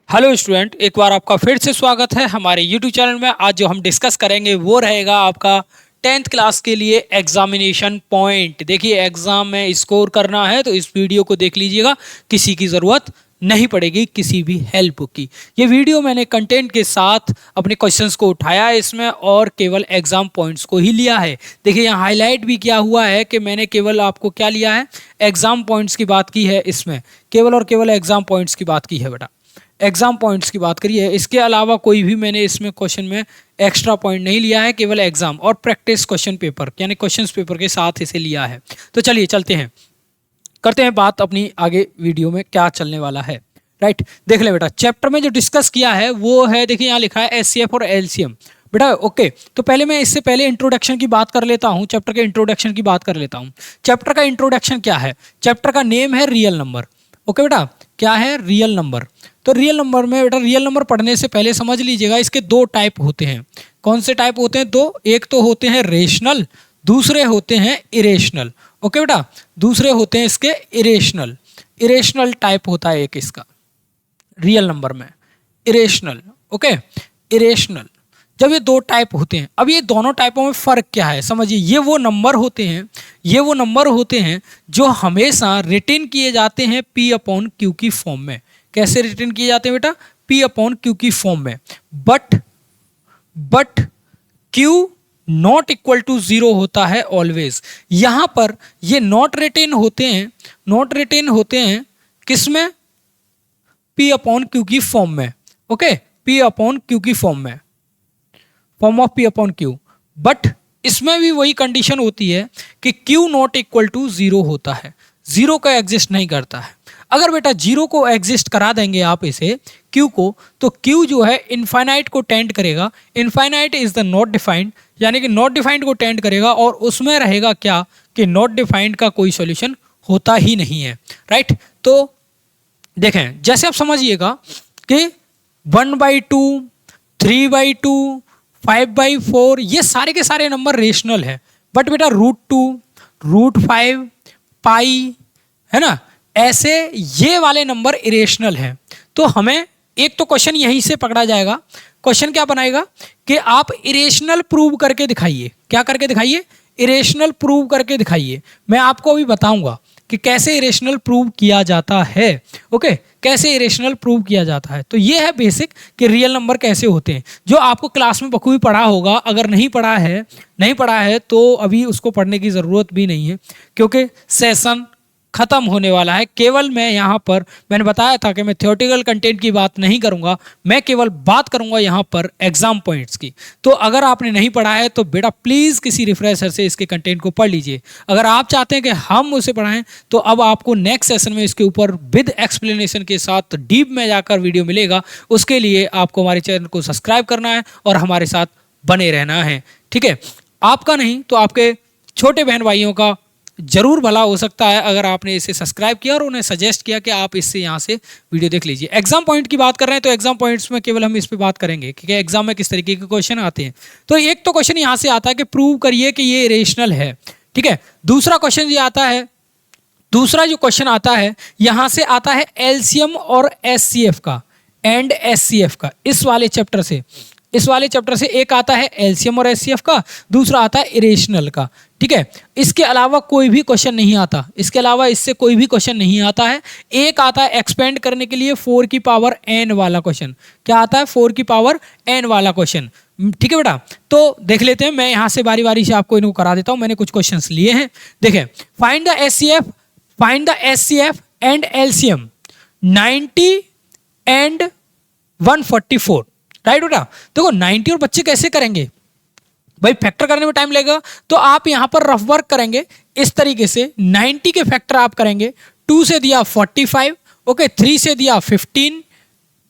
Hello student, एक बार आपका फिर से स्वागत है हमारे यूट्यूब चैनल में। आज जो हम डिस्कस करेंगे वो रहेगा आपका 10th क्लास के लिए एग्जामिनेशन पॉइंट। देखिए, एग्जाम में स्कोर करना है तो इस वीडियो को देख लीजिएगा, किसी की ज़रूरत नहीं पड़ेगी किसी भी हेल्प की। ये वीडियो मैंने कंटेंट के साथ अपने क्वेश्चंस को उठाया है इसमें और केवल एग्जाम पॉइंट्स को ही लिया है। देखिए, यहाँ हाईलाइट भी किया हुआ है कि मैंने केवल आपको क्या लिया है, एग्जाम पॉइंट्स की बात की है। इसमें केवल और केवल एग्जाम पॉइंट्स की बात की है बेटा, एग्जाम पॉइंट्स की बात करिए। इसके अलावा कोई भी मैंने इसमें क्वेश्चन में एक्स्ट्रा पॉइंट नहीं लिया है, केवल एग्जाम और प्रैक्टिस क्वेश्चन पेपर यानी क्वेश्चंस पेपर के साथ इसे लिया है। तो चलिए चलते हैं, करते हैं बात अपनी आगे वीडियो में क्या चलने वाला है। राइट, देख ले बेटा, चैप्टर में जो डिस्कस किया है वो है, देखिए यहाँ लिखा है एचसीएफ और एलसीएम बेटा। ओके, तो पहले मैं इससे पहले इंट्रोडक्शन की बात कर लेता हूँ, चैप्टर के इंट्रोडक्शन की बात कर लेता हूँ। चैप्टर का इंट्रोडक्शन क्या है? चैप्टर का नेम है रियल नंबर। ओके बेटा, क्या है? Real number. तो रियल नंबर में बेटा, रियल नंबर पढ़ने से पहले समझ लीजिएगा इसके दो टाइप होते हैं। कौन से टाइप होते हैं? दो। एक तो होते हैं रेशनल, दूसरे होते हैं इरेशनल। ओके बेटा, दूसरे होते हैं इसके इरेशनल। इरेशनल टाइप होता है एक इसका रियल नंबर में, इरेशनल। Okay, irrational. जब ये दो टाइप होते हैं, अब ये दोनों टाइपों में फ़र्क क्या है समझिए। ये वो नंबर होते हैं जो हमेशा रिटर्न किए जाते हैं पी अपॉन क्यू की फॉर्म में। कैसे रिटर्न किए जाते हैं बेटा? पी अपॉन क्यू की फॉर्म में। But Q not equal to zero होता है ऑलवेज। यहां पर ये नॉट रिटर्न होते हैं किस में? पी अपॉन क्यू की फॉर्म में। ओके, पी अपॉन क्यू की फॉर्म में, form of P upon Q. But इसमें भी वही कंडीशन होती है कि Q not equal to zero होता है, जीरो का एग्जिस्ट नहीं करता है। अगर बेटा जीरो को एग्जिस्ट करा देंगे आप इसे क्यू को, तो क्यू जो है इनफाइनाइट को टेंड करेगा। Infinite is the not defined, यानी कि नॉट डिफाइंड को टेंड करेगा और उसमें रहेगा क्या कि नॉट डिफाइंड का कोई सॉल्यूशन होता ही नहीं है। राइट, तो देखें, जैसे आप समझिएगा कि 1/2, 3/2, 5/4 ये सारे के सारे नंबर रेशनल है। बट बेटा √2, √5, पाई, है ना, ऐसे ये वाले नंबर इरेशनल है। तो हमें एक तो क्वेश्चन यहीं से पकड़ा जाएगा। क्वेश्चन क्या बनाएगा कि आप इरेशनल प्रूव करके दिखाइए। क्या करके दिखाइए? इरेशनल प्रूव करके दिखाइए। मैं आपको अभी बताऊंगा कि कैसे इरेशनल प्रूव किया जाता है। ओके, कैसे इरेशनल प्रूव किया जाता है। तो ये है बेसिक कि रियल नंबर कैसे होते हैं, जो आपको क्लास में बखूबी पढ़ा होगा। अगर नहीं पढ़ा है तो अभी उसको पढ़ने की ज़रूरत भी नहीं है, क्योंकि सेशन खत्म होने वाला है। केवल मैं यहाँ पर, मैंने बताया था कि मैं थ्योरेटिकल कंटेंट की बात नहीं करूँगा, मैं केवल बात करूँगा यहाँ पर एग्जाम पॉइंट्स की। तो अगर आपने नहीं पढ़ा है तो बेटा प्लीज़ किसी रिफ्रेशर से इसके कंटेंट को पढ़ लीजिए। अगर आप चाहते हैं कि हम उसे पढ़ाएं तो अब आपको नेक्स्ट सेशन में इसके ऊपर विद एक्सप्लेनेशन के साथ डीप में जाकर वीडियो मिलेगा। उसके लिए आपको हमारे चैनल को सब्सक्राइब करना है और हमारे साथ बने रहना है। ठीक है, आपका नहीं तो आपके छोटे बहन भाइयों का जरूर भला हो सकता है अगर आपने इसे सब्सक्राइब किया और उन्हें सजेस्ट किया कि आप इससे यहाँ से वीडियो देख लीजिए। एग्जाम पॉइंट की बात कर रहे हैं तो एग्जाम पॉइंट्स में केवल हम इस पे बात करेंगे कि एग्जाम में किस तरीके के क्वेश्चन आते हैं। तो एक तो क्वेश्चन यहाँ से आता है कि प्रूव करिए कि ये रेशनल है। ठीक है, दूसरा क्वेश्चन ये आता है, दूसरा जो क्वेश्चन आता है यहाँ से आता है एलसीएम और एचसीएफ का एंड एचसीएफ का। इस वाले चैप्टर से एक आता है एलसीएम और एचसीएफ का, दूसरा आता है इरेशनल का। ठीक है, इसके अलावा कोई भी क्वेश्चन नहीं आता, इसके अलावा इससे कोई भी क्वेश्चन नहीं आता है। एक आता है एक्सपेंड करने के लिए 4 की पावर n वाला क्वेश्चन। क्या आता है? 4 की पावर n वाला क्वेश्चन। ठीक है बेटा, तो देख लेते हैं। मैं यहाँ से बारी बारी से आपको इनको करा देता हूँ। मैंने कुछ क्वेश्चंस लिए हैं। देखें, find the HCF and LCM 90 and 144। Right बेटा, देखो 90 और बच्चे कैसे करेंगे भाई, फैक्टर करने में टाइम लगेगा। तो आप यहां पर रफ वर्क करेंगे इस तरीके से। 90 के फैक्टर आप करेंगे, 2 से दिया 45, ओके, 3 से दिया 15,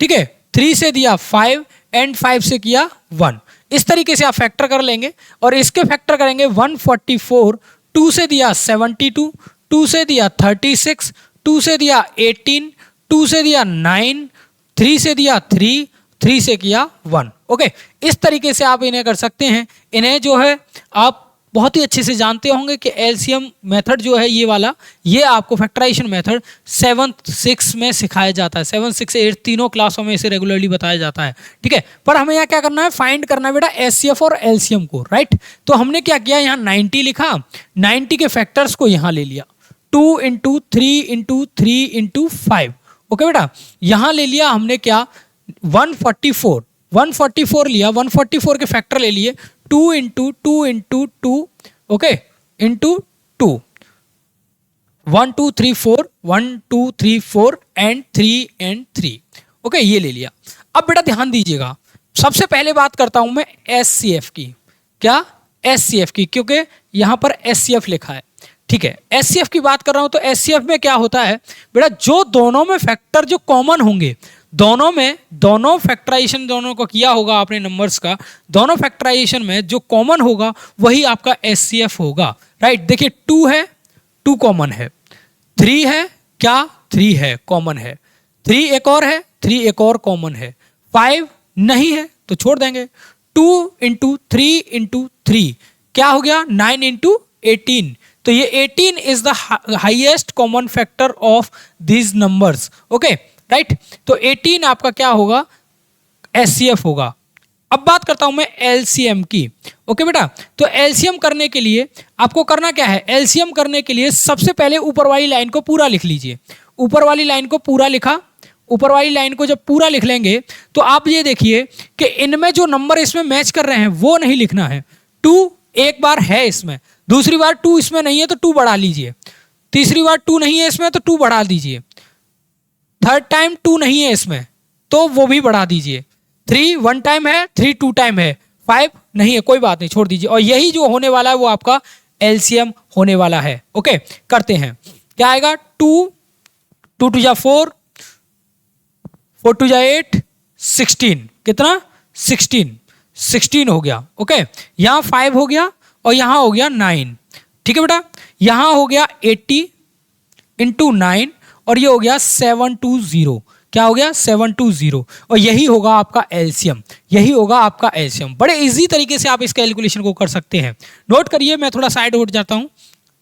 ठीक है, 3 से दिया 5 एंड 5 से किया 1। इस तरीके से आप फैक्टर कर लेंगे और इसके फैक्टर करेंगे 144, 2 से दिया 72, 2 से दिया 36, 2 से दिया 18, 2 से दिया 9, 3 से दिया 3, 3 से किया 1। ओके, इस तरीके से आप इन्हें कर सकते हैं। इन्हें जो है आप बहुत ही अच्छे से जानते होंगे कि एलसीएम मेथड जो है ये वाला, ये आपको फैक्टराइजेशन मेथड 7th 6 में सिखाया जाता है। 7 6 8 तीनों क्लासों में इसे रेगुलरली बताया जाता है, ठीक है। पर हमें यहाँ क्या करना है, फाइंड करना है बेटा एचसीएफ और एलसीएम को, राइट। तो हमने क्या किया, यहाँ 90 लिखा, 90 के फैक्टर्स को यहाँ ले लिया, 2 इंटू 3 इंटू 3 इंटू 5, ओके बेटा। यहाँ ले लिया हमने क्या, 144 लिया, 144 के फैक्टर ले लिए, 2 into 2 into 2, okay, into 2, 1 2 3 4, 1 2 3 4 and 3, okay, ये ले लिया। अब बेटा ध्यान दीजिएगा, सबसे पहले बात करता हूं मैं एचसीएफ की, क्या, एचसीएफ की, क्योंकि यहां पर एचसीएफ लिखा है, ठीक है। एचसीएफ की बात कर रहा हूं तो एचसीएफ में क्या होता है बेटा, जो दोनों में फैक्टर जो कॉमन होंगे, दोनों फैक्टराइजेशन दोनों को किया होगा आपने नंबर्स का, दोनों फैक्टराइजेशन में जो कॉमन होगा वही आपका एचसीएफ होगा, राइट। देखिए 2 है, 2 कॉमन है, 3 है, क्या, 3 है, कॉमन है, 3 एक और है, 3 एक और कॉमन है, 5 नहीं है तो छोड़ देंगे, 2 इंटू 3 इंटू 3 क्या हो गया, 9 इंटू 18, तो ये 18 is the highest common factor of these numbers, okay, right. तो 18 आपका क्या होगा, एचसीएफ होगा। अब बात करता हूं मैं एलसीएम की, ओके बेटा। तो एलसीएम करने के लिए आपको करना क्या है, एलसीएम करने के लिए सबसे पहले ऊपर वाली लाइन को पूरा लिख लीजिए, ऊपर वाली लाइन को पूरा लिखा, ऊपर वाली लाइन को जब पूरा लिख लेंगे तो आप ये देखिए कि इनमें जो नंबर इसमें मैच कर रहे हैं वो नहीं लिखना है। 2 एक बार है इसमें, दूसरी बार 2 इसमें नहीं है तो 2 बढ़ा लीजिए, तीसरी बार 2 नहीं है इसमें तो 2 बढ़ा दीजिए, थर्ड टाइम 2 नहीं है इसमें तो वो भी बढ़ा दीजिए, 3 1 टाइम है, 3 2 टाइम है, 5 नहीं है, कोई बात नहीं, छोड़ दीजिए। और यही जो होने वाला है वो आपका एलसीएम होने वाला है, ओके। करते हैं, क्या आएगा, 2 2 2 जा 4, 4 2 जा 8, 16, कितना, 16 हो गया, ओके। यहाँ 5 हो गया और यहाँ हो गया 9, ठीक है बेटा। यहाँ हो गया 80 इंटू 9 और ये हो गया 720, क्या हो गया, 720, और यही होगा आपका एलसीएम, यही होगा आपका एलसीएम। बड़े इजी तरीके से आप इस कैलकुलेशन को कर सकते हैं। नोट करिए, मैं थोड़ा साइड उठ जाता हूं,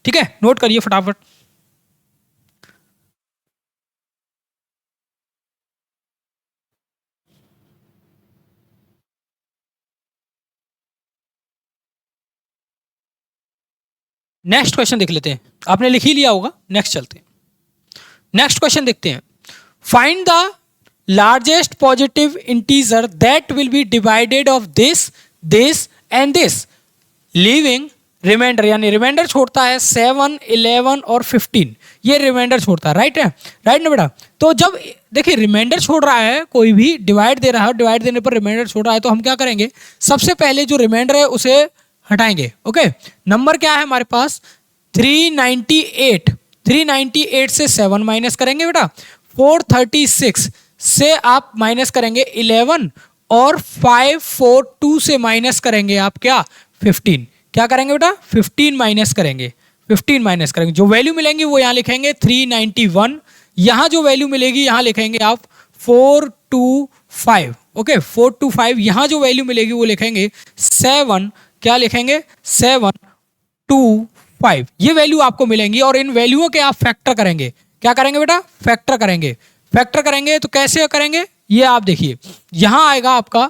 ठीक है, नोट करिए फटाफट। नेक्स्ट क्वेश्चन देख लेते हैं, आपने लिख ही लिया होगा, नेक्स्ट चलते हैं, नेक्स्ट क्वेश्चन देखते हैं। Find the largest positive integer that will be divided of this this and this leaving remainder, यानी रिमाइंडर छोड़ता है 7 11 और 15, ये रिमाइंडर छोड़ता है, राइट है, राइट ना बेटा। तो जब देखिए रिमाइंडर छोड़ रहा है, कोई भी डिवाइड दे रहा है, डिवाइड देने पर रिमाइंडर छोड़ रहा है, तो हम क्या करेंगे, सबसे पहले जो रिमाइंडर है उसे हटाएंगे, ओके। नंबर क्या है हमारे पास, 398, 398 से 7 माइनस करेंगे बेटा, 436 से आप माइनस करेंगे 11 और 542 से माइनस करेंगे आप क्या, 15, क्या करेंगे बेटा, 15 माइनस करेंगे, 15 माइनस करेंगे, जो वैल्यू मिलेंगी वो यहाँ लिखेंगे 391, यहाँ जो वैल्यू मिलेगी यहाँ लिखेंगे आप 425, ओके, 425, यहाँ जो वैल्यू मिलेगी वो लिखेंगे 7, क्या लिखेंगे, 725, ये वैल्यू आपको मिलेंगी। और इन वैल्यूओं के आप फैक्टर करेंगे, क्या करेंगे बेटा, फैक्टर करेंगे, फैक्टर करेंगे तो कैसे करेंगे, ये आप देखिए, यहां आएगा आपका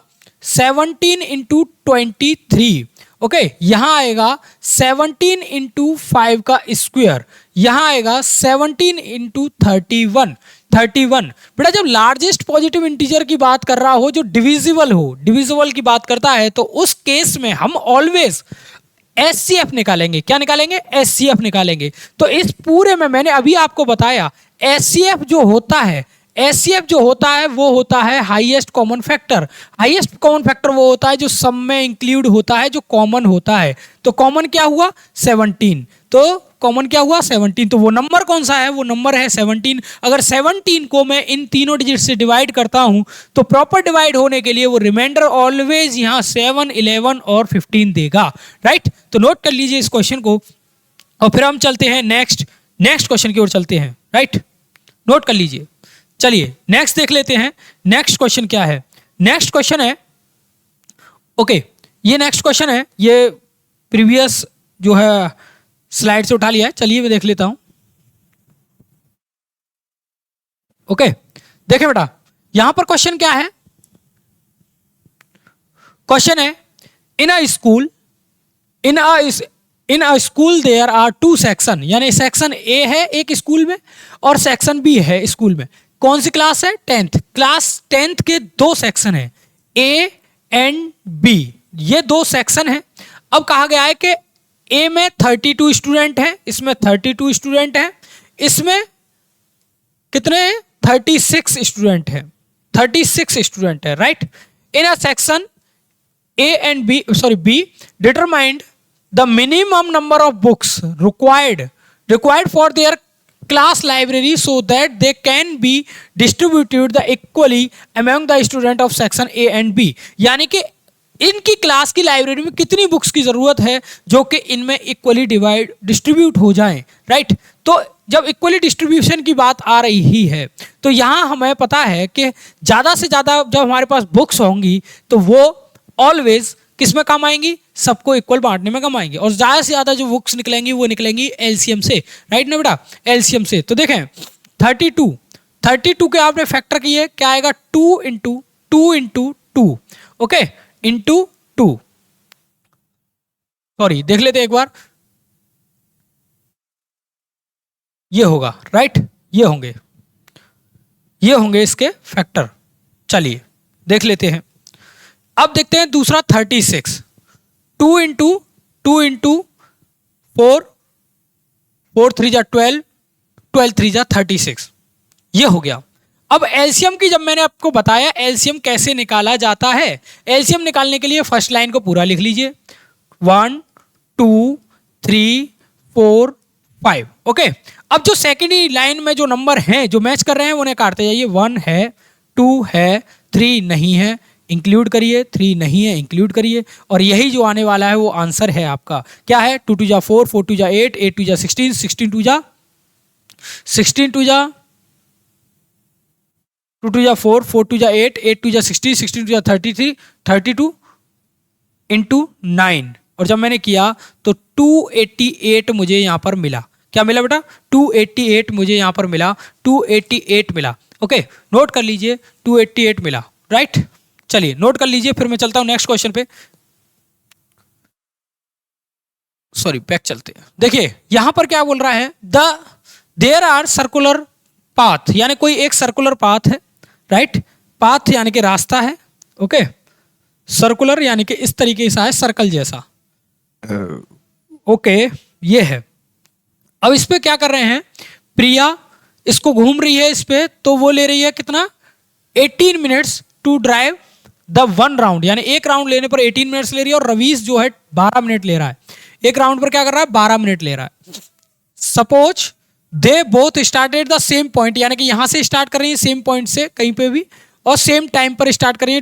17 इंटू 23, ओके, यहां आएगा 17 इंटू 5 का स्क्वायर, यहां आएगा 17 इंटू 31, बेटा जब लार्जेस्ट पॉजिटिव इंटीजर की बात कर रहा हो, जो डिविजिबल हो, डिविजिबल की बात करता है, तो उस केस में हम ऑलवेज एचसीएफ निकालेंगे, क्या निकालेंगे, एचसीएफ निकालेंगे। तो इस पूरे में मैंने अभी आपको बताया एचसीएफ जो होता है, एचसीएफ जो होता है वो होता है highest common factor, highest common factor वो होता है जो सब में इंक्लूड होता है, जो कॉमन होता है। तो कॉमन क्या हुआ, 17, तो कॉमन क्या हुआ, 17, तो वो नंबर कौन सा है, वो नंबर है 17। अगर 17 को मैं इन तीनों डिजिट से डिवाइड करता हूं तो प्रॉपर डिवाइड होने के लिए वो रिमाइंडर ऑलवेज यहां 7 11 और 15 देगा, राइट। तो नोट कर लीजिए इस क्वेश्चन को और फिर हम चलते हैं नेक्स्ट क्वेश्चन की ओर चलते हैं, राइट, नोट कर लीजिए। चलिए नेक्स्ट देख लेते हैं, नेक्स्ट क्वेश्चन क्या है, नेक्स्ट क्वेश्चन है, ओके, ये नेक्स्ट क्वेश्चन है, ये प्रीवियस जो है स्लाइड से उठा लिया है, चलिए मैं देख लेता हूं। ओके, देखें बेटा, यहां पर क्वेश्चन क्या है? क्वेश्चन है in a school there are two section, यानी सेक्शन ए है एक स्कूल में और सेक्शन बी है स्कूल में। कौन सी क्लास है? 10th class. 10th के दो सेक्शन है, ए एंड बी, ये दो सेक्शन है। अब कहा गया है कि ए में 32 स्टूडेंट हैं, इसमें 32 स्टूडेंट हैं, इसमें कितने हैं? 36 स्टूडेंट हैं, 36 स्टूडेंट है, right. In a section A and B, sorry, B determined the minimum number of books required for their class library so that they can be distributed the equally among the student of section A and B। यानी कि इनकी class की library में कितनी books की जरूरत है जो कि इनमें इक्वली डिस्ट्रीब्यूट हो जाएं, राइट। तो जब इक्वली डिस्ट्रीब्यूशन की बात आ रही है तो यहां हमें पता है कि ज्यादा से ज्यादा जब हमारे पास बुक्स होंगी तो वो ऑलवेज किस में काम आएंगी? सबको इक्वल बांटने में काम आएंगी। और ज्यादा से ज्यादा जो बुक्स निकलेंगी वो निकलेंगी एलसीएम से, राइट ना बेटा, एलसीएम से। तो देखें 32 के आपने फैक्टर किए, क्या आएगा? 2 इंटू 2, ओके, इंटू 2। सॉरी, देख लेते एक बार, ये होगा, राइट, ये होंगे इसके फैक्टर। चलिए देख लेते हैं। अब देखते हैं दूसरा 36, 2 इंटू 4, 4 3 जा 12, 12 3 जा 36, ये हो गया। अब एलसीएम की जब मैंने आपको बताया एलसीएम कैसे निकाला जाता है, एलसीएम निकालने के लिए फर्स्ट लाइन को पूरा लिख लीजिए, 1 2 3 4 5, ओके। अब जो सेकेंडरी लाइन में जो नंबर हैं जो मैच कर रहे हैं उन्हें काटते जाइए। 1 है, 2 है, 3 नहीं है, इंक्लूड करिए, 3 नहीं है, इंक्लूड करिए, और यही जो आने वाला है वो आंसर है आपका। क्या है? 2 2 जा 4, 4 2 जा 8, 8 2 जा 16, 16 2 जा 2 2 जा 4, 4 2 जा 8, 8 2 जा 16, 16 2 जा 33, 32 इंटू 9, और जब मैंने किया तो 288 मुझे यहां पर मिला। क्या मिला बेटा? 288 मुझे यहां पर मिला, 288 मिला, ओके। नोट कर लीजिए, 288 मिला, राइट। चलिए नोट कर लीजिए, फिर मैं चलता हूं नेक्स्ट क्वेश्चन पे। सॉरी, बैक चलते हैं। देखिए यहां पर क्या बोल रहा है? देयर आर सर्कुलर पाथ, यानी कोई एक सर्कुलर पाथ है, राइट। पाथ यानी कि रास्ता है, ओके। सर्कुलर यानी कि इस तरीके से है, सर्कल जैसा, ओके, ये है। अब इस पे क्या कर रहे हैं? प्रिया इसको घूम रही है इस पे, तो वो ले रही है कितना? 18 minutes to drive the 1 round, यानी एक राउंड लेने पर 18 मिनट्स ले रही है, और रवीश जो है 12 मिनट ले रहा है। एक राउंड पर क्या कर रहा है? 12 मिनट ले रहा है। Suppose they both started the same point, यानी कि यहां से स्टार्ट कर रही है सेम पॉइंट से कहीं पे भी, और सेम टाइम पर स्टार्ट कर रही है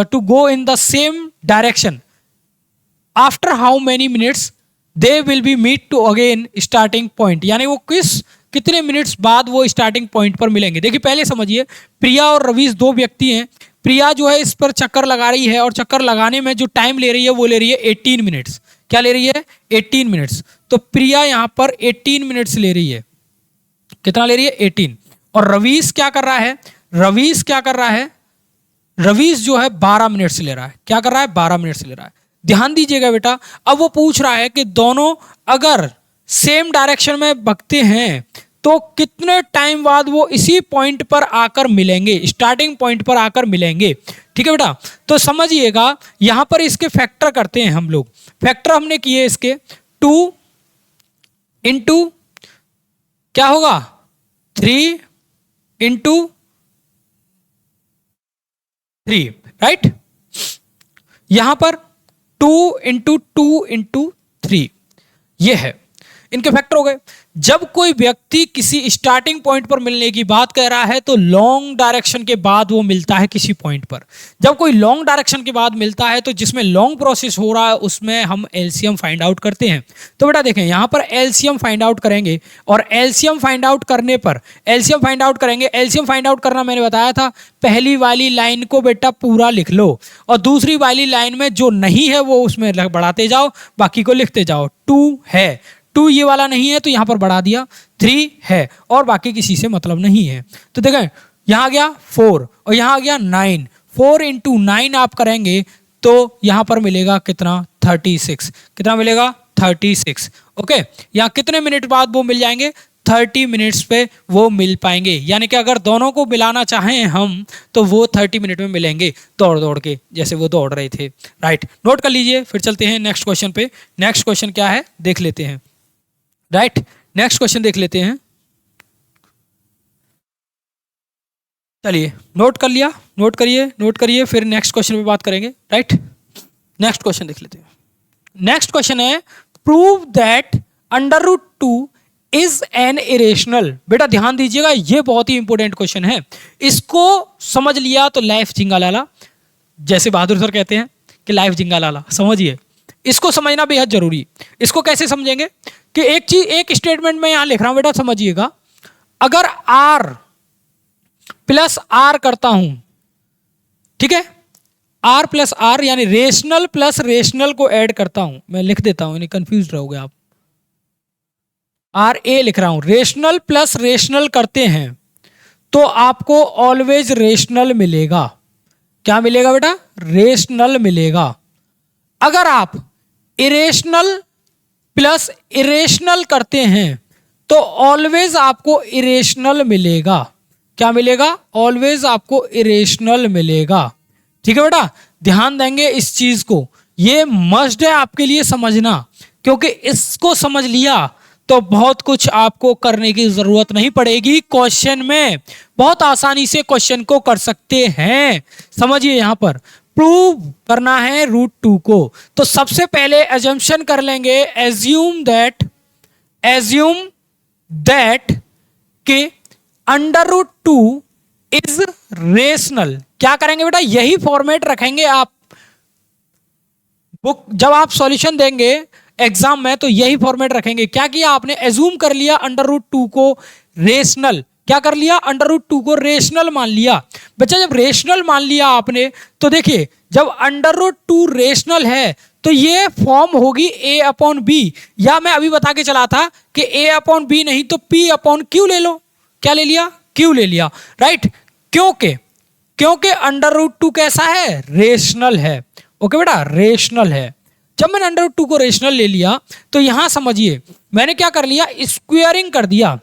to go in the same direction. After how many minutes they will be meet to again starting point, यानी वो कितने मिनट्स बाद वो स्टार्टिंग पॉइंट पर मिलेंगे। देखिए पहले समझिए, प्रिया और रवीश दो व्यक्ति हैं। प्रिया जो है इस पर चक्कर लगा रही है, और चक्कर लगाने में जो टाइम ले रही है वो ले रही है 18 मिनट्स। क्या ले रही है? 18 मिनट्स। तो प्रिया यहां पर 18 मिनट्स ले रही है। कितना ले रही है? 18। और रवीश क्या कर रहा है? रवीश जो है 12 मिनट्स ले रहा है। क्या कर रहा है? 12 मिनट्स ले रहा है। ध्यान दीजिएगा बेटा, अब वो पूछ रहा है कि दोनों अगर सेम डायरेक्शन में भागते हैं तो कितने टाइम बाद वो इसी पॉइंट पर आकर मिलेंगे, स्टार्टिंग पॉइंट पर आकर मिलेंगे। ठीक है बेटा, तो समझिएगा यहां पर इसके फैक्टर करते हैं हम लोग। फैक्टर हमने किए इसके 2 इंटू क्या होगा? 3 इंटू 3, राइट। यहां पर 2 इंटू 2 इंटू 3 ये है। इनके फैक्टर हो गए। जब कोई व्यक्ति किसी स्टार्टिंग पॉइंट पर मिलने की बात कह रहा है तो लॉन्ग डायरेक्शन के बाद वो मिलता है किसी पॉइंट पर। जब कोई लॉन्ग डायरेक्शन के बाद मिलता है तो जिसमें लॉन्ग प्रोसेस हो रहा है उसमें हम एलसीएम फाइंड आउट करते हैं। तो बेटा देखें यहां पर एलसीएम फाइंड आउट करेंगे और एलसीएम फाइंड आउट करने पर एलसीएम फाइंड आउट करेंगे। एलसीएम फाइंड आउट करना मैंने बताया था, पहली वाली लाइन को बेटा पूरा लिख लो और दूसरी वाली लाइन में जो नहीं है वो उसमें बढ़ाते जाओ, बाकी को लिखते जाओ। 2 है, 2 ये वाला नहीं है तो यहां पर बढ़ा दिया, 3 है और बाकी किसी से मतलब नहीं है। तो देखें यहां आ गया 4 और यहां आ गया 9, 4 इंटू 9 आप करेंगे तो यहां पर मिलेगा कितना, 36। कितना मिलेगा, 36। ओके, यहां कितने मिनट बाद वो मिल जाएंगे, 30 मिनट्स पे वो मिल पाएंगे। यानी कि अगर दोनों को मिलाना चाहें हम तो वो 30 मिनट में मिलेंगे दौड़ दौड़ के, जैसे वो दौड़ रहे थे। राइट, नोट कर लीजिए। फिर चलते हैं नेक्स्ट क्वेश्चन पे। नेक्स्ट क्वेश्चन क्या है देख लेते हैं। राइट, नेक्स्ट क्वेश्चन देख लेते हैं। चलिए नोट कर लिया, नोट करिए, नोट करिए, फिर नेक्स्ट क्वेश्चन पे बात करेंगे। राइट, नेक्स्ट क्वेश्चन देख लेते हैं। नेक्स्ट क्वेश्चन है prove that √2 is an irrational. बेटा ध्यान दीजिएगा, ये बहुत ही इंपॉर्टेंट क्वेश्चन है। इसको समझ लिया तो लाइफ जिंगा लाला, जैसे बहादुर सर कहते हैं कि लाइफ जिंगा लाला, समझिए। इसको समझना बेहद जरूरी। इसको कैसे समझेंगे कि एक चीज, एक स्टेटमेंट में यहां लिख रहा हूं बेटा, समझिएगा। अगर R प्लस R करता हूं, ठीक है, R प्लस R यानी रेशनल प्लस रेशनल को ऐड करता हूं, मैं लिख देता हूं, यानी कंफ्यूज रहोगे आप। RA लिख रहा हूं, रेशनल प्लस रेशनल करते हैं तो आपको ऑलवेज रेशनल मिलेगा। क्या मिलेगा बेटा, रेशनल मिलेगा। अगर आप इरेशनल प्लस इरेशनल करते हैं तो ऑलवेज आपको इरेशनल मिलेगा। क्या मिलेगा, ऑलवेज आपको इरेशनल मिलेगा। ठीक है बेटा, ध्यान देंगे इस चीज को, ये मस्ट है आपके लिए समझना, क्योंकि इसको समझ लिया तो बहुत कुछ आपको करने की जरूरत नहीं पड़ेगी। क्वेश्चन में बहुत आसानी से क्वेश्चन को कर सकते हैं। समझिए, यहां पर प्रूव करना है √2 को, तो सबसे पहले अजम्पशन कर लेंगे, एज्यूम दैट कि √2 इज रेशनल। क्या करेंगे बेटा, यही फॉर्मेट रखेंगे आप बुक, जब आप सॉल्यूशन देंगे एग्जाम में तो यही फॉर्मेट रखेंगे। क्या किया आपने, एज्यूम कर लिया √2 को रेशनल। क्या कर लिया, √2 को रेशनल मान लिया। बच्चा जब रेशनल मान लिया आपने तो देखिए, जब √2 रेशनल है तो ये फॉर्म होगी A/B, या मैं अभी बता के चला था कि A/B नहीं तो P/Q ले लो। क्या ले लिया, Q ले लिया। राइट, क्योंकि √2 कैसा है, रेशनल है। ओके बेटा, रेशनल है। जब मैंने √2 को रेशनल ले लिया तो यहां समझिए मैंने क्या कर लिया, स्क्वेयरिंग कर दिया।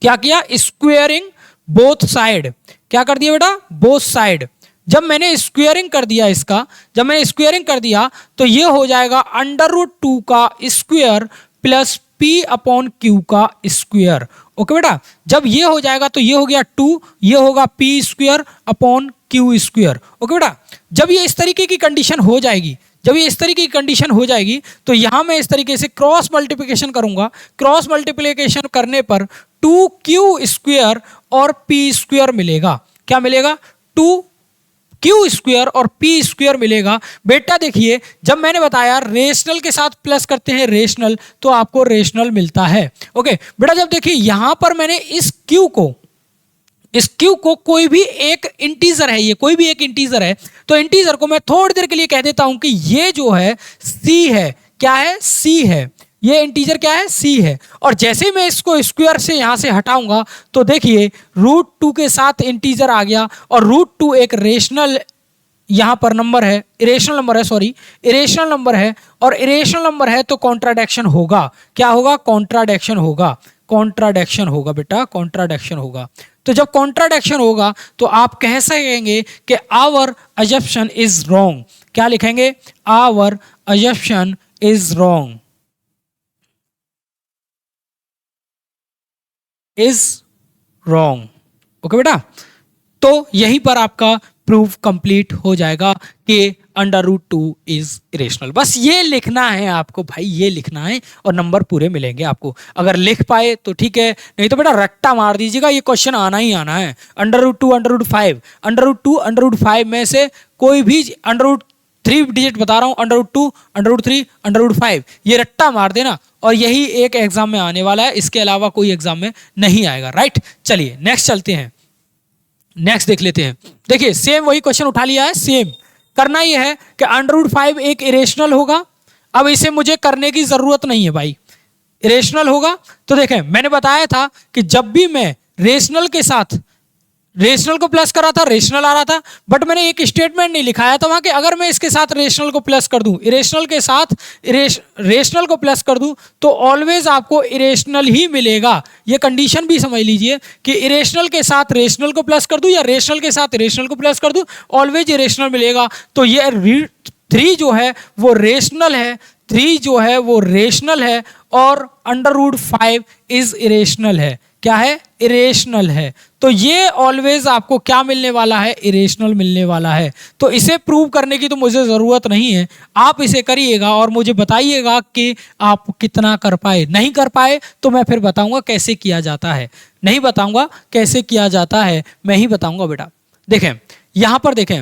क्या किया, स्क्वेयरिंग बोथ साइड। क्या कर दिया बेटा, बोथ साइड। जब मैंने स्क्वेयरिंग कर दिया इसका, जब मैंने स्क्वेयरिंग कर दिया तो ये हो जाएगा √2 का स्क्वेयर प्लस P/Q का स्क्वेयर। ओके बेटा, जब ये हो जाएगा तो ये हो गया 2, ये होगा P²/Q स्क्वेयर। ओके बेटा, जब ये इस तरीके की कंडीशन हो जाएगी, जब ये इस तरीके की कंडीशन हो जाएगी तो यहां मैं इस तरीके से क्रॉस मल्टीप्लिकेशन करूंगा। क्रॉस मल्टीप्लिकेशन करने पर 2Q² और P² मिलेगा। क्या मिलेगा, 2Q² और P² मिलेगा। बेटा देखिए, जब मैंने बताया रेशनल के साथ प्लस करते हैं रेशनल तो आपको रेशनल मिलता है। ओके बेटा, जब देखिए यहां पर मैंने इस Q को कोई भी एक इंटीजर है, ये कोई भी एक इंटीजर है, तो इंटीजर को मैं थोड़ी देर के लिए कह देता हूं कि ये जो है C है। क्या है, C है। ये इंटीजर क्या है, C है। और जैसे मैं इसको स्क्वायर से यहां से हटाऊंगा तो देखिए √2 के साथ इंटीजर आ गया और √2 एक रेशनल यहां पर नंबर है, इरेशनल नंबर है, सॉरी इरेशनल नंबर है, और इरेशनल नंबर है तो कॉन्ट्राडिक्शन होगा। क्या होगा, कॉन्ट्राडिक्शन होगा। कॉन्ट्राडिक्शन होगा बेटा, कॉन्ट्राडिक्शन होगा। तो जब कॉन्ट्राडिक्शन होगा तो आप कह सकेंगे कि आवर अजम्पशन इज रॉन्ग। क्या लिखेंगे, our assumption is wrong, is wrong. Okay बेटा, तो यहीं पर आपका प्रूफ कंप्लीट हो जाएगा कि √2 इज इरेशनल। बस ये लिखना है आपको भाई, ये लिखना है और नंबर पूरे मिलेंगे आपको। अगर लिख पाए तो ठीक है, नहीं तो बेटा रट्टा मार दीजिएगा, ये क्वेश्चन आना ही आना है। √2 √5 √2 √5 में से कोई भी √3 डिजिट बता रहा हूं, √2 √3 √5, ये रट्टा मार देना और यही एक एग्जाम में आने वाला है, इसके अलावा कोई एग्जाम में नहीं आएगा। राइट, चलिए नेक्स्ट चलते हैं, नेक्स्ट देख लेते हैं। देखिए सेम वही क्वेश्चन उठा लिया है, सेम करना ही है कि √5 एक इरेशनल होगा। अब इसे मुझे करने की जरूरत नहीं है भाई, इरेशनल होगा तो देखें मैंने बताया था कि जब भी मैं रेशनल के साथ रेशनल को प्लस करा था रेशनल आ रहा था, बट मैंने एक स्टेटमेंट नहीं लिखाया था वहां कि अगर मैं इसके साथ रेशनल को प्लस कर दूं, इरेशनल के साथ रेशनल को प्लस कर दूं तो ऑलवेज आपको इरेशनल ही मिलेगा। ये कंडीशन भी समझ लीजिए कि इरेशनल के साथ रेशनल को प्लस कर दूं या रेशनल के साथ इरेशनल को प्लस कर दूं, ऑलवेज इरेशनल मिलेगा। तो ये 3 जो है वो रेशनल है, 3 जो है वो रेशनल है और √5 इज इरेशनल है। क्या है? इरेशनल है। तो ये ऑलवेज आपको क्या मिलने वाला है? इरेशनल मिलने वाला है। तो इसे प्रूव करने की तो मुझे ज़रूरत नहीं है, आप इसे करिएगा और मुझे बताइएगा कि आप कितना कर पाए। नहीं कर पाए तो मैं फिर बताऊंगा कैसे किया जाता है, नहीं बताऊंगा कैसे किया जाता है, मैं ही बताऊंगा बेटा। देखें यहाँ पर देखें,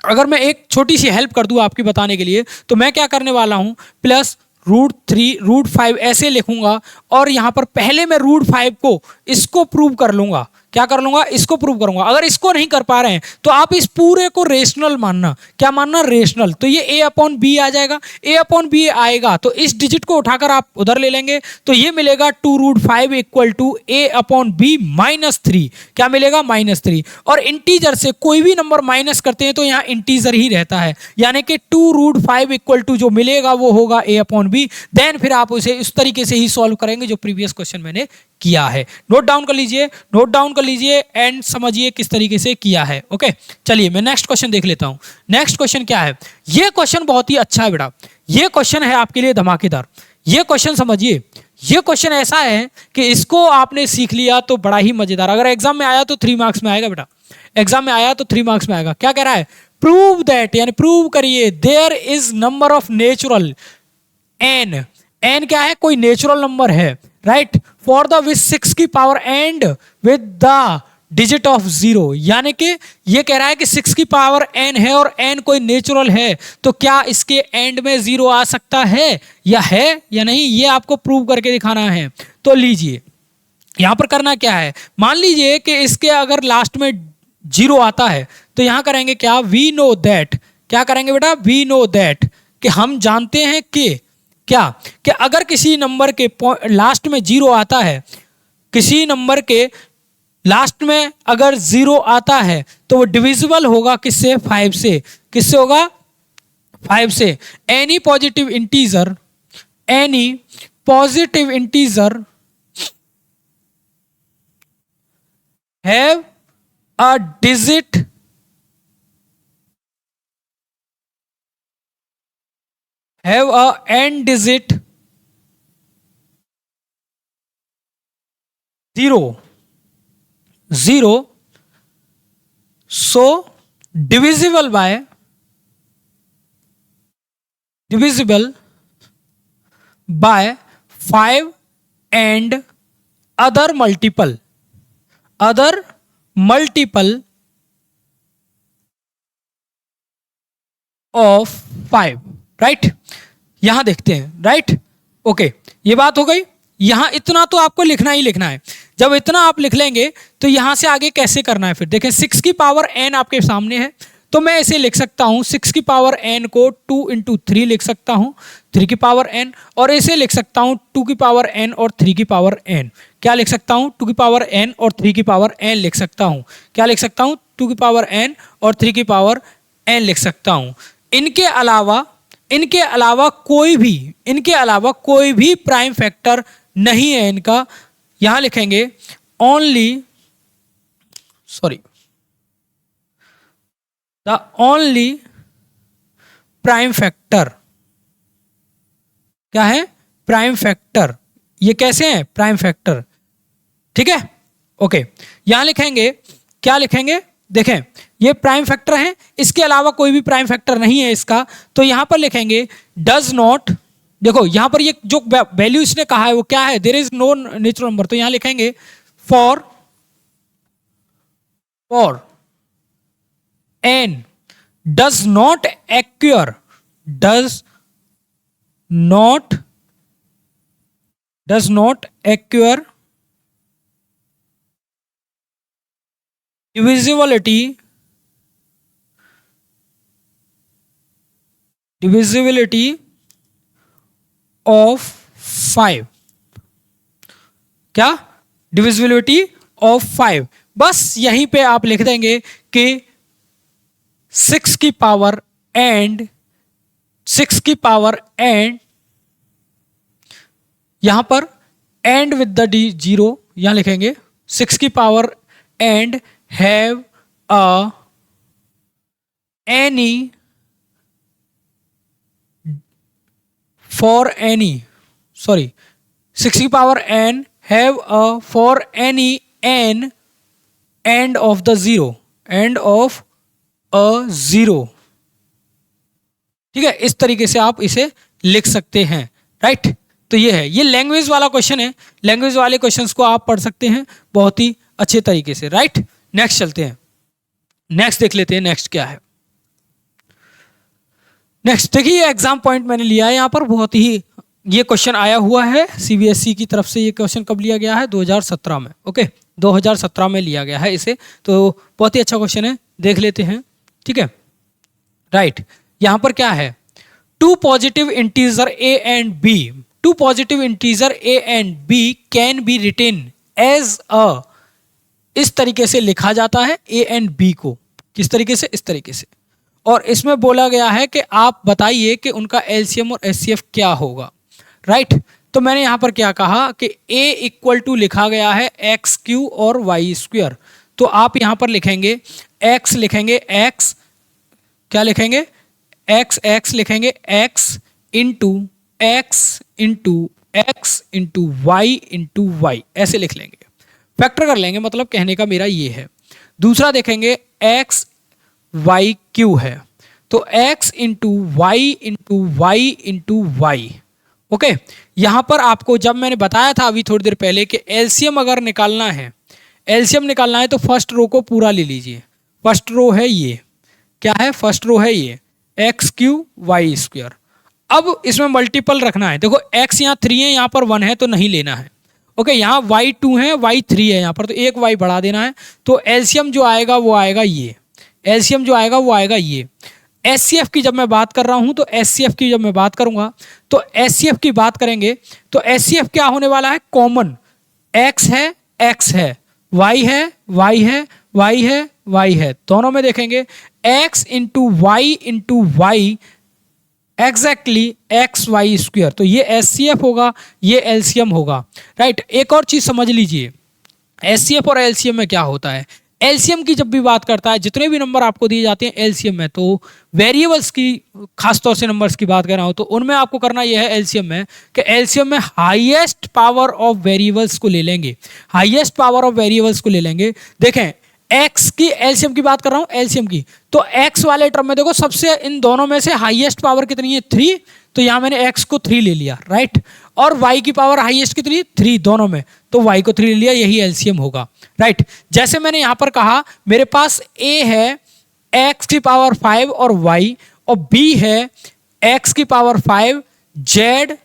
अगर मैं एक छोटी सी हेल्प कर दूं आपकी बताने के लिए, तो मैं क्या करने वाला हूं, प्लस √3 √5 ऐसे लिखूंगा और यहां पर पहले मैं √5 को इसको प्रूव कर लूंगा। क्या कर लूंगा? इसको प्रूव करूंगा। अगर इसको नहीं कर पा रहे हैं तो आप इस पूरे को रेशनल मानना। क्या मानना? रेशनल। तो ये a/b आ जाएगा, a/b आएगा तो इस डिजिट को उठाकर आप उधर ले लेंगे तो ये मिलेगा 2√5 = a/b -3। क्या मिलेगा? -3। और इंटीजर से कोई भी नंबर माइनस करते हैं तो यहाँ इंटीजर ही रहता है, यानी कि 2√5 = जो मिलेगा वो होगा a/b। देन फिर आप उसे इस तरीके से ही सॉल्व करेंगे जो प्रीवियस क्वेश्चन मैंने किया है। नोट डाउन कर लीजिए, नोट डाउन कर लीजिए एंड समझिए किस तरीके से किया है। ओके, चलिए मैं नेक्स्ट क्वेश्चन देख लेता हूं। नेक्स्ट क्वेश्चन क्या है? ये क्वेश्चन बहुत ही अच्छा है बेटा, ये क्वेश्चन है आपके लिए धमाकेदार। ये क्वेश्चन समझिए, ये क्वेश्चन ऐसा है कि इसको आपने सीख लिया तो बड़ा ही मजेदार। अगर एग्जाम में आया तो 3 मार्क्स में आएगा बेटा, एग्जाम में आया तो 3 मार्क्स में आएगा। क्या कह रहा है? प्रूव दैट, यानी प्रूव करिए, there is number of natural n। n क्या है? कोई नेचुरल नंबर है, राइट, फॉर द विथ 6 की power and with the digit of 0। यानी कि ये कह रहा है कि 6 की पावर n है और n कोई नेचुरल है, तो क्या इसके एंड में 0 आ सकता है या नहीं, ये आपको प्रूव करके दिखाना है। तो लीजिए यहां पर करना क्या है, मान लीजिए कि इसके अगर लास्ट में 0 आता है तो यहां करेंगे क्या? We know that. क्या करेंगे बेटा? वी नो दैट, कि हम जानते हैं कि क्या, कि अगर किसी नंबर के लास्ट में 0 आता है, किसी नंबर के लास्ट में अगर 0 आता है तो वो डिविजिबल होगा किससे? 5 से। किससे होगा? 5 से। Any positive integer, any positive integer have a digit have a n digit 0 so divisible by 5 and other multiple of 5। Right, यहां देखते हैं। राइट, ओके, ये बात हो गई। यहां इतना तो आपको लिखना ही लिखना है। जब इतना आप लिख लेंगे तो यहां से आगे कैसे करना है फिर देखें। 6 की पावर n आपके सामने है तो मैं इसे लिख सकता हूं, 6 की पावर n को 2 × 3 लिख सकता हूं, 3 की पावर n, और इसे लिख सकता हूं 2 की पावर n और 3 की पावर n। क्या लिख सकता हूं? 2 की पावर n और 3 की पावर n लिख सकता हूं। क्या लिख सकता हूं? 2 की पावर n और 3 की पावर n लिख सकता हूं। इनके अलावा कोई भी प्राइम फैक्टर नहीं है इनका। यहां लिखेंगे द ओनली प्राइम फैक्टर। क्या है? Prime factor. ये कैसे है? Prime factor. ठीक है, ओके। यहां लिखेंगे, क्या लिखेंगे? देखें ये प्राइम फैक्टर है, इसके अलावा कोई भी प्राइम फैक्टर नहीं है इसका, तो यहां पर लिखेंगे डज नॉट, देखो यहां पर ये जो वैल्यू इसने कहा है वो क्या है, there is no natural number, तो यहां लिखेंगे for n does not occur divisibility of 5, क्या डिविजिबिलिटी ऑफ 5, बस यहीं पे आप लिख देंगे कि 6 की पावर एंड यहां पर एंड विद द डी 0 यहां लिखेंगे 6 की power and have a any for any, sorry, 6 की power n have a for any n end of the 0, end of a 0, ठीक है, इस तरीके से आप इसे लिख सकते हैं, राइट। तो ये है, ये लैंग्वेज वाला क्वेश्चन है, लैंग्वेज वाले क्वेश्चंस को आप पढ़ सकते हैं बहुत ही अच्छे तरीके से, राइट। नेक्स्ट चलते हैं, नेक्स्ट देख लेते हैं, नेक्स्ट क्या है। नेक्स्ट देखिए एग्जाम पॉइंट मैंने लिया है यहाँ पर, बहुत ही ये क्वेश्चन आया हुआ है सीबीएसई की तरफ से। ये क्वेश्चन कब लिया गया है, 2017 में, ओके 2017 में लिया गया है इसे, तो बहुत ही अच्छा क्वेश्चन है, देख लेते हैं, ठीक है, राइट। यहाँ पर क्या है, two positive integer A and B, two positive integer A and B can be written as a, इस तरीके से लिखा जाता है ए एंड बी को, किस तरीके से, इस तरीके से, और इसमें बोला गया है कि आप बताइए कि उनका एलसीएम और एचसीएफ क्या होगा, राइट। तो मैंने यहां पर क्या कहा कि a इक्वल टू लिखा गया है एक्स क्यू और वाई स्क्वायर, तो आप यहां पर लिखेंगे x, लिखेंगे x, क्या लिखेंगे, x लिखेंगे x into x into x into y, ऐसे लिख लेंगे, फैक्टर कर लेंगे, मतलब कहने का मेरा ये है। दूसरा देखेंगे x वाई क्यू है, तो x into y into y into y, okay. यहां पर आपको जब मैंने बताया था अभी थोड़ी देर पहले कि एलसीएम अगर निकालना है, एलसीएम निकालना है तो फर्स्ट रो को पूरा ले लीजिए, फर्स्ट रो है ये, क्या है, फर्स्ट रो है ये एक्स क्यू वाई स्क्वायर। अब इसमें मल्टीपल रखना है, देखो x यहाँ 3 है, यहाँ पर 1 है तो नहीं लेना है, ओके। यहाँ y 2 है, y 3 है यहाँ पर, तो एक y बढ़ा देना है, तो एलसीएम जो आएगा वो आएगा ये, एलसीएम जो आएगा वो आएगा ये। एचसीएफ की जब मैं बात कर रहा हूं तो एचसीएफ की जब मैं बात करूंगा तो एचसीएफ की बात करेंगे तो एचसीएफ क्या होने वाला है, कॉमन x है, y है, y है, y है, y है, दोनों में देखेंगे x into y exactly x y square, तो ये एचसीएफ होगा, ये एलसीएम होगा, राइट। एक और चीज समझ लीजिए, एचसीएफ और एलसीएम में क्या होता है, एलसीएम की जब भी बात करता है, जितने भी नंबर आपको दिए जाते हैं एलसीएम में, तो वेरिएबल्स की खासतौर से नंबर्स की बात कर रहा हूं, तो उनमें आपको करना यह है एलसीएम में कि एलसीएम में हाईएस्ट पावर ऑफ वेरिएबल्स को ले लेंगे, हाईएस्ट पावर ऑफ वेरिएबल्स को ले लेंगे। देखें एक्स की एलसीएम की बात कर रहा हूं, एलसीएम की, तो एक्स वाले टर्म में देखो सबसे इन दोनों में से हाईएस्ट पावर कितनी है, 3, तो यहां मैंने x को 3 ले लिया, राइट। और y की पावर हाईएस्ट कितनी, 3 दोनों में, तो y को 3 ले लिया, यही एलसीएम होगा, राइट। जैसे मैंने यहां पर कहा मेरे पास a है x की पावर 5 और y, और b है x की पावर 5 z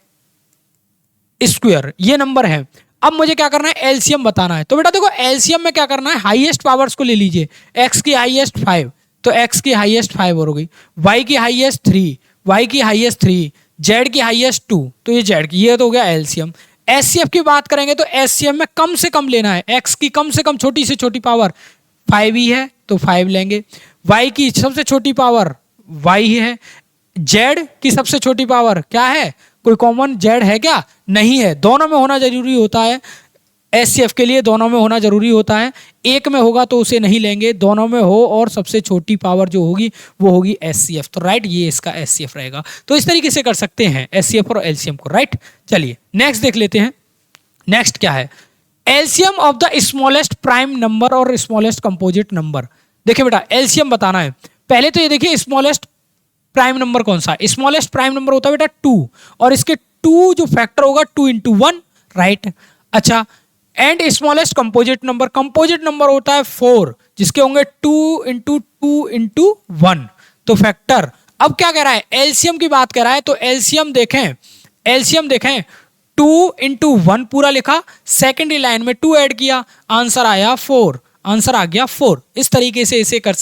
स्क्वायर, ये नंबर है। अब मुझे क्या करना है, एलसीएम बताना है, तो बेटा देखो एलसीएम में क्या करना है, हाईएस्ट पावर्स को ले लीजिए, x की हाईएस्ट 5, तो x की हाईएस्ट 5 हो गई, y की हाईएस्ट 3, y की हाईएस्ट 3, z की हाईएस्ट 2, तो ये z की, ये तो हो गया एलसीएम। एचसीएफ की बात करेंगे तो एचसीएफ में कम से कम लेना है, x की कम से कम छोटी से छोटी पावर 5 ही है तो 5 लेंगे, y की सबसे छोटी पावर y है, z की सबसे छोटी पावर क्या है, कोई कॉमन z है क्या, नहीं है, दोनों में होना जरूरी होता है, एचसीएफ के लिए दोनों में होना जरूरी होता है, एक में होगा तो उसे नहीं लेंगे, दोनों में हो और सबसे छोटी पावर जो होगी वो होगी एचसीएफ, तो राइट ये इसका एचसीएफ रहेगा। तो इस तरीके से कर सकते हैं एचसीएफ और एलसीएम को, राइट। चलिए नेक्स्ट देख लेते हैं, नेक्स्ट क्या है, LCM of the smallest prime number और स्मॉलेस्ट कंपोजिट नंबर। देखिए बेटा एलसीएम बताना है। पहले तो ये देखिए स्मॉलेस्ट प्राइम नंबर कौन सा है, स्मॉलेस्ट प्राइम नंबर होता है बेटा 2, और इसके 2 जो फैक्टर होगा 2 इंटू 1, राइट। अच्छा, एंड स्मॉलेस्ट कंपोजिट नंबर होता है 4, जिसके होंगे 2 इंटू 2 इंटू 1, तो फैक्टर। अब क्या कह रहा है, एलसीएम की बात कर रहा है, तो एलसीएम देखें 2 इंटू 1 पूरा लिखा, सेकेंडरी लाइन में 2 ऐड किया, आंसर आया 4, आंसर आ गया 4। इस तरीके से इसे कर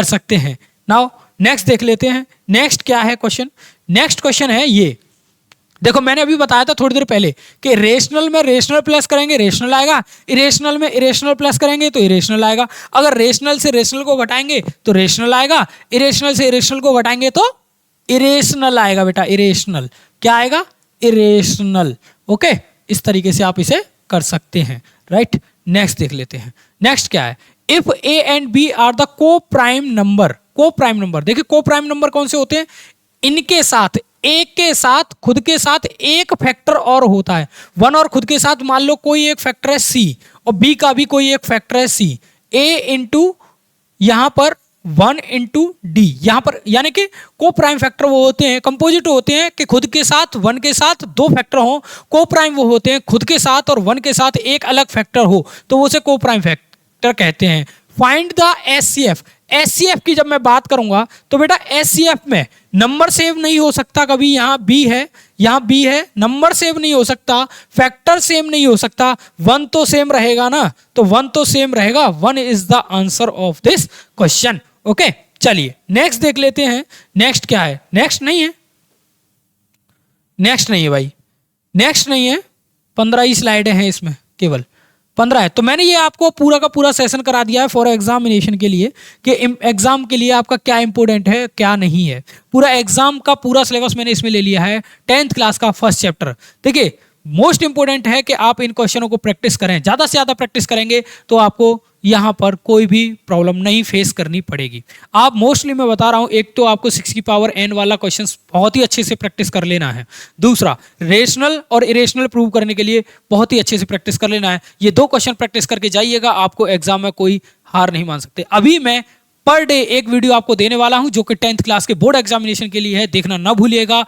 सकते हैं, नाउ नेक्स्ट देख लेते हैं। नेक्स्ट क्या है क्वेश्चन, नेक्स्ट क्वेश्चन है ये। देखो मैंने अभी बताया था थोड़ी देर पहले कि रेशनल में रेशनल प्लस करेंगे रेशनल आएगा, इरेशनल में इरेशनल प्लस करेंगे तो इरेशनल आएगा, अगर रेशनल से रेशनल को घटाएंगे तो रेशनल आएगा, इरेशनल से इरेशनल को घटाएंगे तो इरेशनल आएगा बेटा, इरेशनल। क्या आएगा, इरेशनल। ओके, इस तरीके से आप इसे कर सकते हैं, राइट। नेक्स्ट देख लेते हैं। नेक्स्ट क्या है, if A and B are the coprime number, देखिए को प्राइम नंबर कौन से होते हैं, इनके साथ एक के साथ खुद के साथ एक फैक्टर और होता है, 1 और खुद के साथ मान लो कोई एक फैक्टर है c, और b का भी कोई एक फैक्टर है c, a इंटू यहां पर 1 इंटू डी, यहां पर यानी कि को प्राइम फैक्टर वो होते हैं, कंपोजिट होते हैं कि खुद के साथ 1 के साथ 2 फैक्टर हो, को प्राइम वो होते हैं खुद के साथ और 1 के साथ एक अलग फैक्टर हो, तो वो उसे को प्राइम फैक्टर कहते हैं। फाइंड द एचसीएफ, एचसीएफ की जब मैं बात करूंगा तो बेटा एचसीएफ में नंबर सेव नहीं हो सकता कभी, यहाँ बी है, नंबर सेव नहीं हो सकता, फैक्टर सेम नहीं हो सकता, 1 तो सेम रहेगा ना, तो 1 तो सेम रहेगा, 1 is the answer of this question. Okay, चलिए नेक्स्ट देख लेते हैं। नेक्स्ट क्या है, नेक्स्ट नहीं है भाई, नेक्स्ट नहीं है, 15 ही स्लाइडें हैं इसमें, केवल 15 है। तो मैंने ये आपको पूरा का पूरा सेशन करा दिया है फॉर एग्जामिनेशन के लिए कि एग्जाम के लिए आपका क्या इंपॉर्टेंट है क्या नहीं है। पूरा एग्जाम का पूरा सिलेबस मैंने इसमें ले लिया है, 10th क्लास का फर्स्ट चैप्टर। देखिए मोस्ट इंपॉर्टेंट है कि आप इन क्वेश्चनों को प्रैक्टिस करें, ज़्यादा से ज़्यादा प्रैक्टिस करेंगे तो आपको यहाँ पर कोई भी प्रॉब्लम नहीं फेस करनी पड़ेगी। आप मोस्टली मैं बता रहा हूँ, एक तो आपको 6 की पावर n वाला क्वेश्चन बहुत ही अच्छे से प्रैक्टिस कर लेना है, दूसरा रेशनल और इरेशनल प्रूव करने के लिए बहुत ही अच्छे से प्रैक्टिस कर लेना है। ये 2 क्वेश्चन प्रैक्टिस करके जाइएगा, आपको एग्जाम में कोई हार नहीं मान सकते। अभी मैं पर डे एक वीडियो आपको देने वाला हूँ जो कि 10th क्लास के बोर्ड एग्जामिनेशन के लिए है, देखना ना भूलिएगा।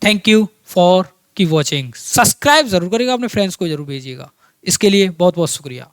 थैंक यू फॉर की वॉचिंग, सब्सक्राइब जरूर करिएगा, अपने फ्रेंड्स को जरूर भेजिएगा, इसके लिए बहुत बहुत शुक्रिया।